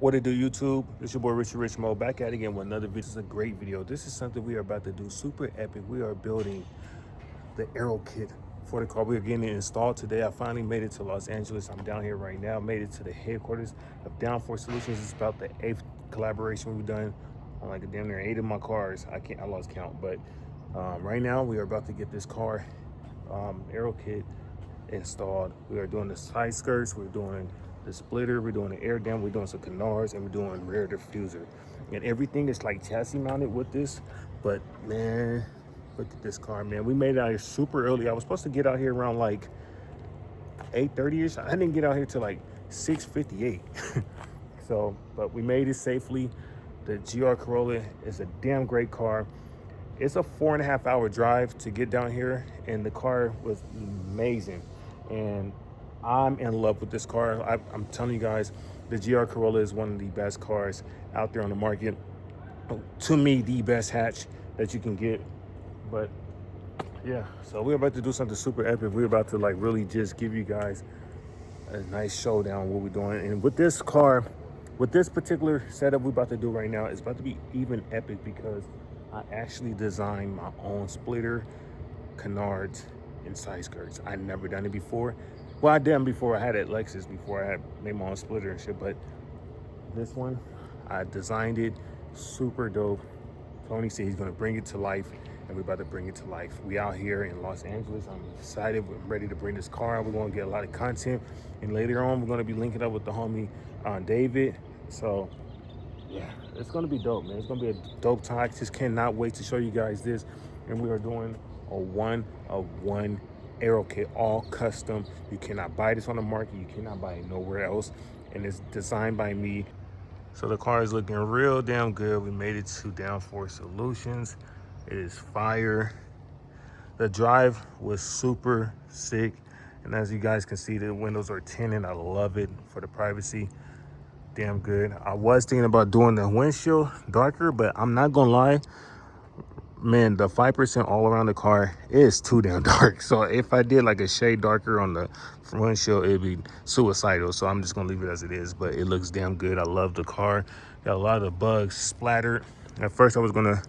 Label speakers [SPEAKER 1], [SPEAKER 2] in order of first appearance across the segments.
[SPEAKER 1] What it do, YouTube? It's your boy Richie Mo back at it again with another video. This is a great video. This is something we are about to do super epic. We are building the aero kit for the car. We are getting it installed today. I finally made it to Los Angeles. I'm down here right now. Made it to the headquarters of DownForce Solutions. It's about the 8th collaboration we've done on like a damn near 8 of my cars. I lost count, but right now we are about to get this car aero kit installed. We are doing the side skirts, we're doing the splitter, we're doing the air dam, we're doing some canards, and we're doing rear diffuser. And everything is like chassis mounted with this. But man, look at this car, man. We made it out here super early. I was supposed to get out here around like 8:30ish. I didn't get out here till like 6:58. So, but we made it safely. The GR Corolla is a damn great car. It's a 4.5 hour drive to get down here, and the car was amazing. And I'm in love with this car. I'm telling you guys, the GR Corolla is one of the best cars out there on the market. To me, the best hatch that you can get. But yeah, so we're about to do something super epic. We're about to like really just give you guys a nice showdown what we're doing. And with this car, with this particular setup we're about to do right now, it's about to be even epic because I actually designed my own splitter, canards, and side skirts. I never done it before. Well, I done before. I had it at Lexus before I had made my own splitter and shit, but this one, I designed it, super dope. Tony said he's gonna bring it to life, and we're about to bring it to life. We out here in Los Angeles. I'm excited. We're ready to bring this car out. We're gonna get a lot of content, and later on, we're gonna be linking up with the homie David. So yeah, it's gonna be dope, man. It's gonna be a dope time. I just cannot wait to show you guys this. And we are doing a 1-of-1 aero kit, all custom. You cannot buy this on the market. You cannot buy it nowhere else. And it's designed by me. So the car is looking real damn good. We made it to DownForce Solutions. It is fire. The drive was super sick. And as you guys can see, the windows are tinted. I love it for the privacy. Damn good. I was thinking about doing the windshield darker, but I'm not gonna lie, man, the 5% all around the car is too damn dark. So if I did like a shade darker on the windshield, it'd be suicidal. So I'm just gonna leave it as it is, but it looks damn good. I love the car. Got a lot of bugs splattered. At first I was gonna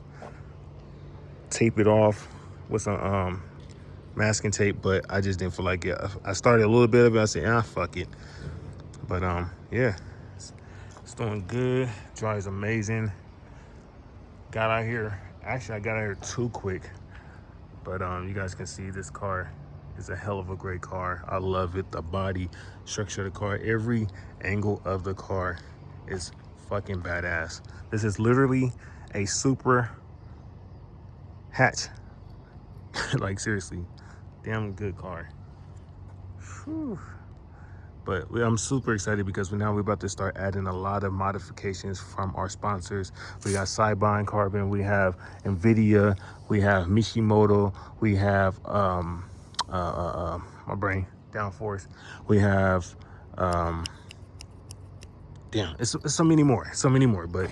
[SPEAKER 1] tape it off with some masking tape, but I just didn't feel like it. I started a little bit of it. I said, fuck it. But yeah, it's doing good. Drives amazing. Got out here. Actually, I got out here too quick. But you guys can see this car is a hell of a great car. I love it. The body structure of the car, every angle of the car is fucking badass. This is literally a super hatch. Like seriously, damn good car. Whew. But I'm super excited because we're about to start adding a lot of modifications from our sponsors. We got Cybine Carbon, we have NVIDIA, we have Mishimoto, we have my brain, DownForce. We have damn, it's so many more, but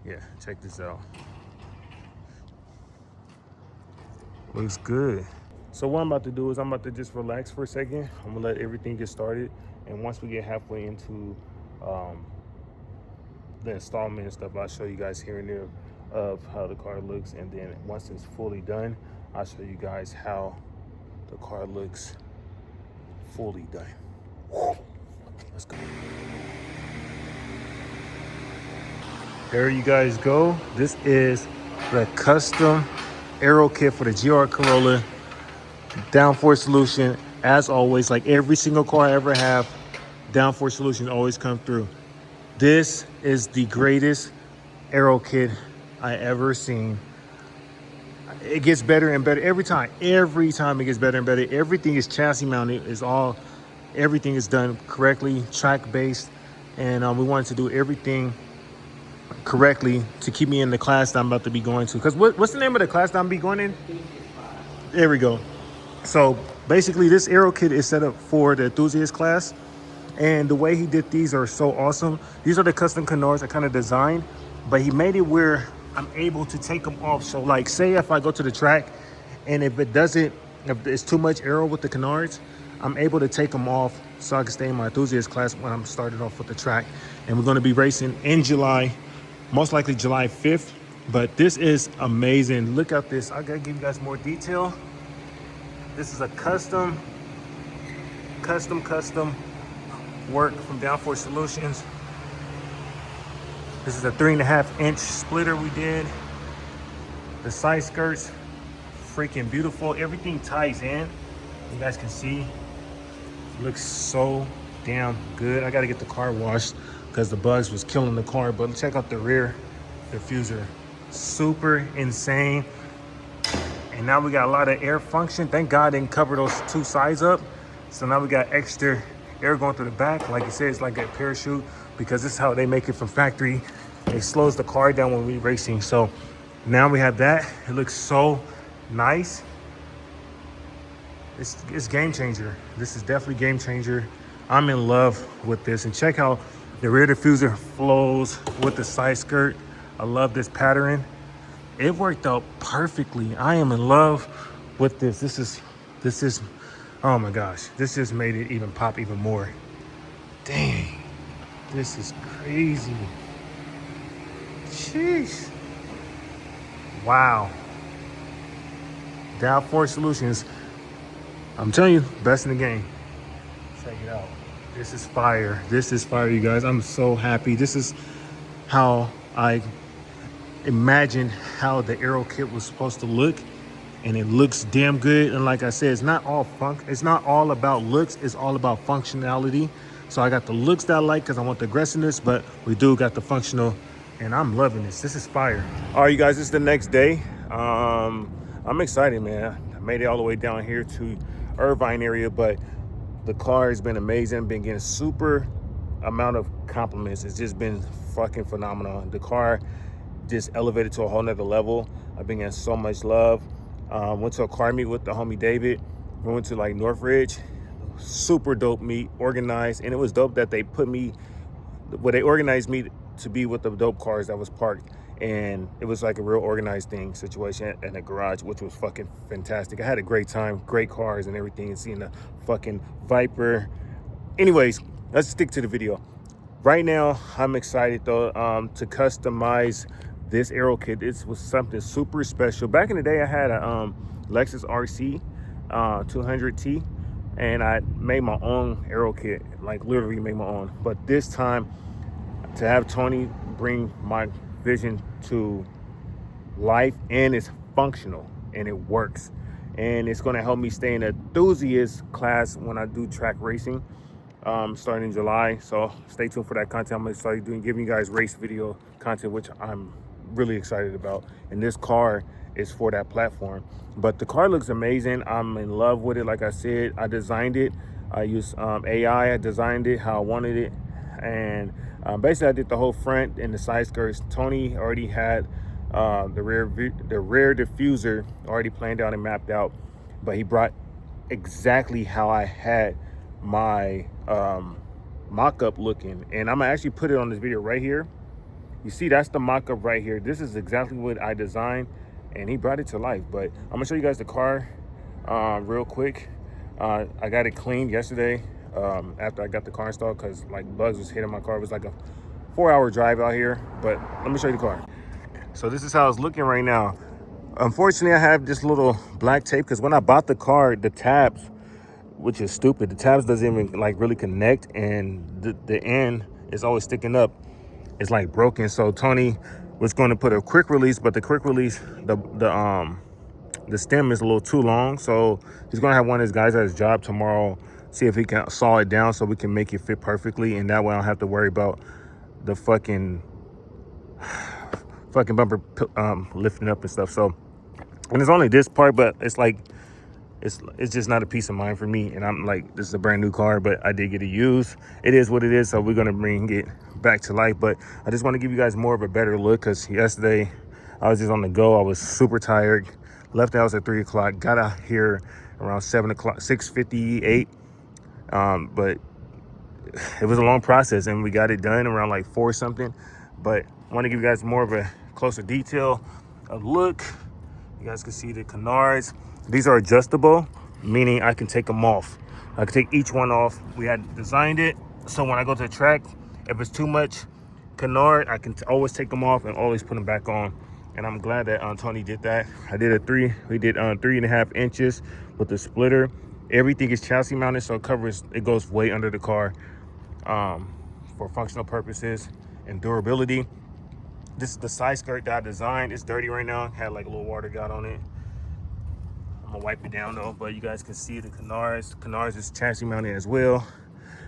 [SPEAKER 1] yeah, check this out. Looks good. So what I'm about to do is I'm about to just relax for a second. I'm gonna let everything get started. And once we get halfway into the installment and stuff, I'll show you guys here and there of how the car looks. And then once it's fully done, I'll show you guys how the car looks fully done. Whew. Let's go. There you guys go. This is the custom aero kit for the GR Corolla. DownForce Solution, as always, like every single car I ever have, DownForce Solution always come through. This is the greatest aero kit I ever seen. It gets better and better every time. Every time it gets better and better. Everything is chassis mounted. Everything is done correctly, track based, and we wanted to do everything correctly to keep me in the class that I'm about to be going to. Because what's the name of the class that I'm be going in? There we go. So basically this aero kit is set up for the enthusiast class, and the way he did these are so awesome. These are the custom canards I kind of designed, but he made it where I'm able to take them off. So like say if I go to the track and if it's too much aero with the canards, I'm able to take them off so I can stay in my enthusiast class when I'm starting off with the track. And we're going to be racing in July, most likely July 5th. But this is amazing. Look at this. I got to give you guys more detail. This is a custom work from DownForce Solutions. This is a 3.5-inch splitter we did. The side skirts, freaking beautiful. Everything ties in. You guys can see, it looks so damn good. I gotta get the car washed because the bugs was killing the car. But check out the rear diffuser, super insane. And now we got a lot of air function. Thank God they didn't cover those two sides up. So now we got extra air going through the back. Like you said, it's like a parachute, because this is how they make it from factory. It slows the car down when we're racing. So now we have that. It looks so nice. It's game changer. This is definitely game changer. I'm in love with this. And check how the rear diffuser flows with the side skirt. I love this pattern. It worked out perfectly. I am in love with this. This is, oh my gosh. This just made it even pop even more. Dang, this is crazy. Jeez. Wow. DownForce Solutions. I'm telling you, best in the game. Check it out. This is fire. This is fire, you guys. I'm so happy. This is how I imagined how the aero kit was supposed to look, and it looks damn good. And like I said, it's not all about looks. It's all about functionality. So I got the looks that I like because I want the aggressiveness, but we do got the functional, and I'm loving this. This is fire. All right, you guys, this is the next day. I'm excited, man. I made it all the way down here to Irvine area, but the car has been amazing. Been getting super amount of compliments. It's just been fucking phenomenal. The car just elevated to a whole nother level. I've been getting so much love. Went to a car meet with the homie David. We went to like Northridge. Super dope meet, organized, and it was dope that they put me, well, they organized me to be with the dope cars that was parked. And it was like a real organized thing situation in a garage, which was fucking fantastic. I had a great time, great cars and everything, and seeing the fucking Viper. Anyways, let's stick to the video. Right now, I'm excited though to customize this aero kit. This was something super special. Back in the day, I had a Lexus RC 200T, and I made my own aero kit, like literally made my own. But this time, to have Tony bring my vision to life, and it's functional and it works, and it's going to help me stay in enthusiast class when I do track racing starting in July. So stay tuned for that content. I'm going to start giving you guys race video content, which I'm really excited about, and this car is for that platform. But the car looks amazing. I'm in love with it. Like I said, I designed it. I used AI. I designed it how I wanted it, and basically I did the whole front and the side skirts. Tony already had the rear diffuser already planned out and mapped out, but he brought exactly how I had my mock-up looking, and I'm gonna actually put it on this video right here. You see, that's the mock-up right here. This is exactly what I designed, and he brought it to life. But I'm gonna show you guys the car real quick. I got it cleaned yesterday after I got the car installed, because like bugs was hitting my car. It was like a 4-hour drive out here, but let me show you the car. So this is how it's looking right now. Unfortunately, I have this little black tape because when I bought the car, the tabs, which is stupid, the tabs doesn't even like really connect, and the end is always sticking up. It's like broken. So Tony was going to put a quick release, but the quick release, the stem is a little too long. So he's going to have one of his guys at his job tomorrow, see if he can saw it down so we can make it fit perfectly, and that way I don't have to worry about the fucking bumper lifting up and stuff. So, and it's only this part, but it's like it's just not a peace of mind for me. And I'm like, this is a brand new car, but I did get it used. It is what it is. So we're gonna bring it back to life. But I just want to give you guys more of a better look, because yesterday I was just on the go. I was super tired. Left the house at 3 o'clock. Got out here around 7 o'clock, 6:58. But it was a long process, and we got it done around like 4 something. But I want to give you guys more of a closer detail of look. You guys can see the canards. These are adjustable, meaning I can take them off. I can take each one off. We had designed it so when I go to the track, if it's too much canard, I can always take them off and always put them back on. And I'm glad that Tony did that. I did we did 3.5 inches with the splitter. Everything is chassis mounted, so it goes way under the car for functional purposes and durability. This is the side skirt that I designed. It's dirty right now. Had like a little water got on it. I'm gonna wipe it down though, but you guys can see the canards. The canards is chassis mounted as well.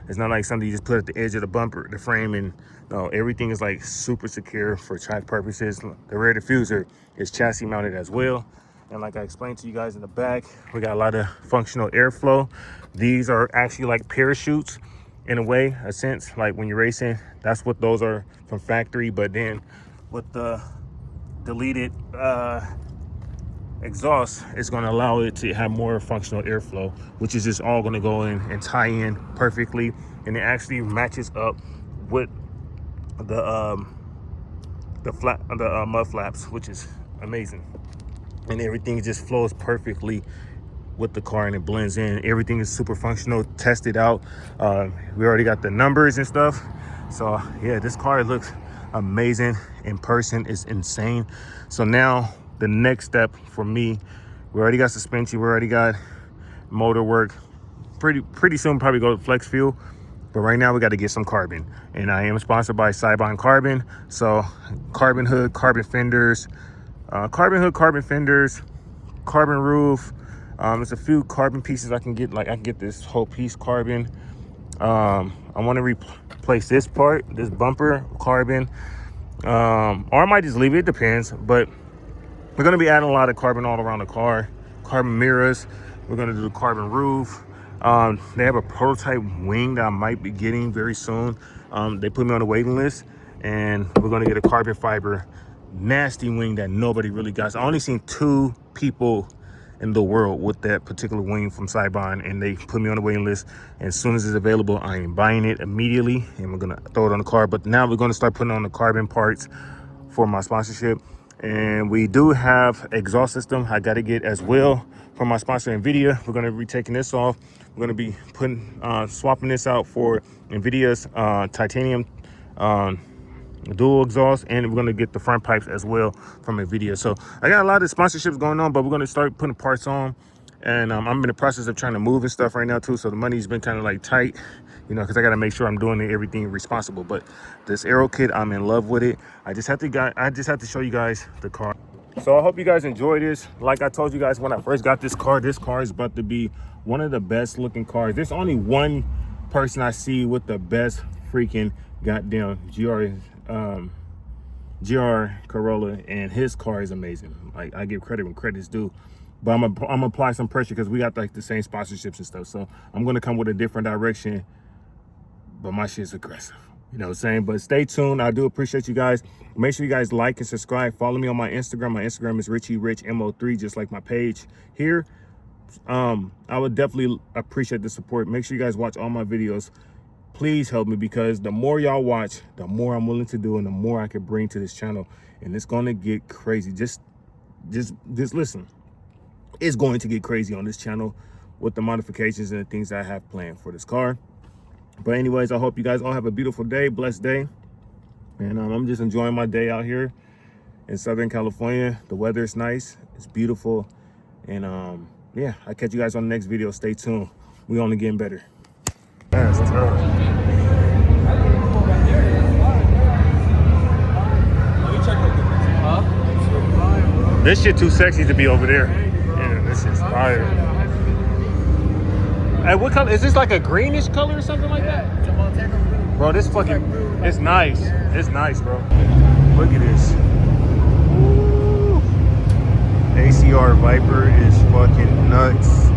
[SPEAKER 1] It's not like something you just put at the edge of the bumper, the frame, and no, everything is like super secure for track purposes. The rear diffuser is chassis mounted as well. And like I explained to you guys in the back, we got a lot of functional airflow. These are actually like parachutes in a way, a sense, like when you're racing, that's what those are from factory. But then with the deleted exhaust, it's going to allow it to have more functional airflow, which is just all going to go in and tie in perfectly, and it actually matches up with the mud flaps, which is amazing. And everything just flows perfectly with the car and it blends in. Everything is super functional, tested out. We already got the numbers and stuff. So yeah, this car looks amazing in person. It's insane. So now the next step for me, we already got suspension, we already got motor work. Pretty soon probably go to flex fuel, but right now we got to get some carbon. And I am sponsored by Cybon Carbon. So carbon hood, carbon fenders, carbon roof. There's a few carbon pieces I can get. Like I can get this whole piece carbon. I want to replace this part, this bumper, carbon, or I might just leave it. It depends, but we're going to be adding a lot of carbon all around the car. Carbon mirrors. We're going to do the carbon roof. They have a prototype wing that I might be getting very soon. They put me on the waiting list, and we're going to get a carbon fiber nasty wing that nobody really got. So I only seen 2 people in the world with that particular wing from Cybon, and they put me on the waiting list. And as soon as it's available, I am buying it immediately, and we're going to throw it on the car. But now we're going to start putting on the carbon parts for my sponsorship. And we do have exhaust system I got to get as well from my sponsor NVIDIA. We're going to be taking this off. We're going to be swapping this out for NVIDIA's titanium dual exhaust, and we're going to get the front pipes as well from NVIDIA. So I got a lot of sponsorships going on, but we're going to start putting parts on. And I'm in the process of trying to move and stuff right now too, so the money's been kind of like tight, you know, because I got to make sure I'm doing everything responsible. But this aero kit, I'm in love with it. I just have to show you guys the car. So I hope you guys enjoy this. Like I told you guys when I first got this car is about to be one of the best looking cars. There's only one person I see with the best freaking goddamn GR Corolla, and his car is amazing. Like, I give credit when credit's due. But I'm gonna apply some pressure because we got like the same sponsorships and stuff. So I'm gonna come with a different direction, but my shit's aggressive. You know what I'm saying? But stay tuned. I do appreciate you guys. Make sure you guys like and subscribe. Follow me on my Instagram. My Instagram is Richie Rich MO3, just like my page here. I would definitely appreciate the support. Make sure you guys watch all my videos. Please help me, because the more y'all watch, the more I'm willing to do and the more I can bring to this channel. And it's gonna get crazy. Just listen. It's going to get crazy on this channel with the modifications and the things I have planned for this car. But anyways, I hope you guys all have a beautiful day, blessed day. And I'm just enjoying my day out here in Southern California. The weather is nice, it's beautiful. And yeah, I'll catch you guys on the next video. Stay tuned. We only getting better. That's tough. This shit too sexy to be over there. Yeah, this is fire. Hey, what color? Is this like a greenish color or something like that? It's a Montana blue. Bro, this fucking, it's nice. It's nice, bro. Look at this. Ooh. ACR Viper is fucking nuts.